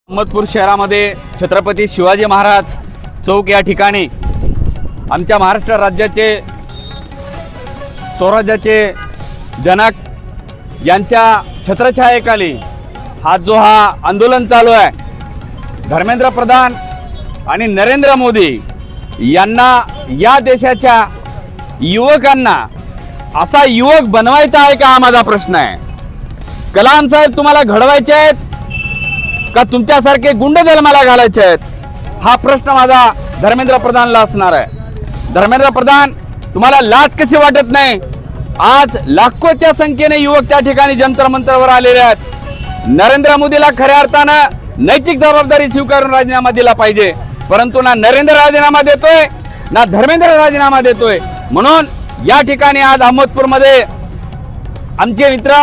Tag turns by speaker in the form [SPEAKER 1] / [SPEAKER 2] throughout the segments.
[SPEAKER 1] अहमदपूर शहरामध्ये छत्रपती शिवाजी महाराज चौक या ठिकाणी आमच्या महाराष्ट्र राज्याचे स्वराज्याचे जनक यांच्या छत्रछायेखाली हा आंदोलन चालू आहे। धर्मेंद्र प्रधान आणि नरेंद्र मोदी यांना या देशाच्या युवकांना असा युवक बनवायचा आहे का, हा माझा प्रश्न आहे। कलाम साहेब तुम्हाला घडवायचे आहेत का तुमच्यासारखे गुंड जन्माला घालायचे आहेत, हा प्रश्न माझा धर्मेंद्र प्रधानला असणार आहे। धर्मेंद्र प्रधान तुम्हाला लाज कशी वाटत नाही? आज लाखोच्या संख्येने युवक त्या ठिकाणी जंतर मंतरवर आलेले आहेत। नरेंद्र मोदीला खऱ्या अर्थानं नैतिक जबाबदारी स्वीकारून राजीनामा दिला पाहिजे, परंतु ना नरेंद्र राजीनामा देतोय ना धर्मेंद्र राजीनामा देतोय। म्हणून या ठिकाणी आज अहमदपूर मध्ये आमचे मित्र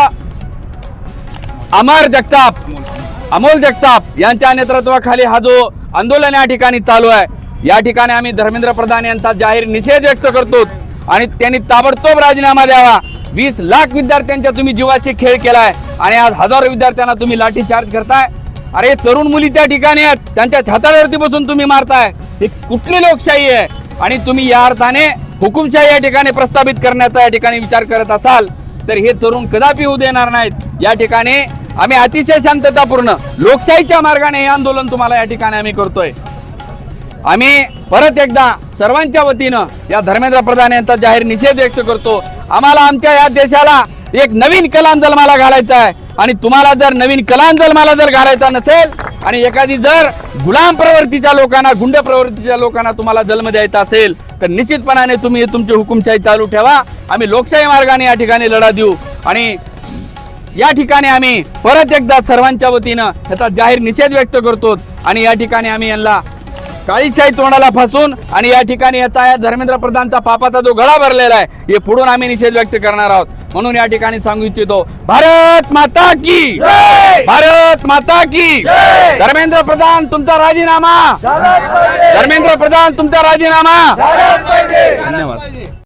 [SPEAKER 1] अमोल जगताप यांच्या नेतृत्वाखाली हा जो आंदोलन या ठिकाणी चालू आहे, या ठिकाणी आम्ही धर्मेंद्र प्रधान यांचा जाहीर निषेध व्यक्त करतो आणि त्यांनी ताबडतोब राजीनामा द्यावा। 20 लाख विद्यार्थ्यांच्या तुम्ही जीवाशी खेळ केलाय आणि आज हजारो विद्यार्थ्यांना तुम्ही लाठीचार्ज करताय। अरे तरुण मुली त्या ठिकाणी आहेत, त्यांच्या छातावरती बसून तुम्ही मारताय। ही कुठली लोकशाही आहे? आणि तुम्ही या अर्थाने हुकुमशाही या ठिकाणी प्रस्थापित करण्याचा या ठिकाणी विचार करत असाल तर हे तरुण कदापि होऊ देणार नाहीत। या ठिकाणी आम्ही अतिशय शांततापूर्ण लोकशाहीच्या मार्गाने हे आंदोलन तुम्हाला या ठिकाणी आम्ही करतोय। आम्ही परत एकदा सर्वांच्या वतीनं या धर्मेंद्र प्रधान यांचा जाहीर निषेध व्यक्त करतो। आम्हाला आमच्या या देशाला एक नवीन कलाम जन्माला घालायचा आहे आणि तुम्हाला जर नवीन कलाम जन्माला जर घालायचा नसेल आणि एखादी जर गुलाम प्रवृत्तीच्या लोकांना, गुंड प्रवृत्तीच्या लोकांना तुम्हाला जन्म द्यायचा असेल तर निश्चितपणाने तुम्ही तुमची हुकुमशाही चालू ठेवा। आम्ही लोकशाही मार्गाने या ठिकाणी लढा देऊ आणि या ठिकाणी आम्ही परत एकदा सर्वांच्या वतीनं त्याचा जाहीर निषेध व्यक्त करतो आणि या ठिकाणी आम्ही यांना काळीशाही तोंडाला फासून आणि या ठिकाणी या धर्मेंद्र प्रधानचा पापाचा जो गळा भरलेला आहे हे पुढून आम्ही निषेध व्यक्त करणार आहोत। म्हणून या ठिकाणी सांगू इच्छितो, भारत माता की जय, भारत माता की जय। धर्मेंद्र प्रधान तुमचा राजीनामा, धर्मेंद्र प्रधान तुमचा राजीनामा। धन्यवाद।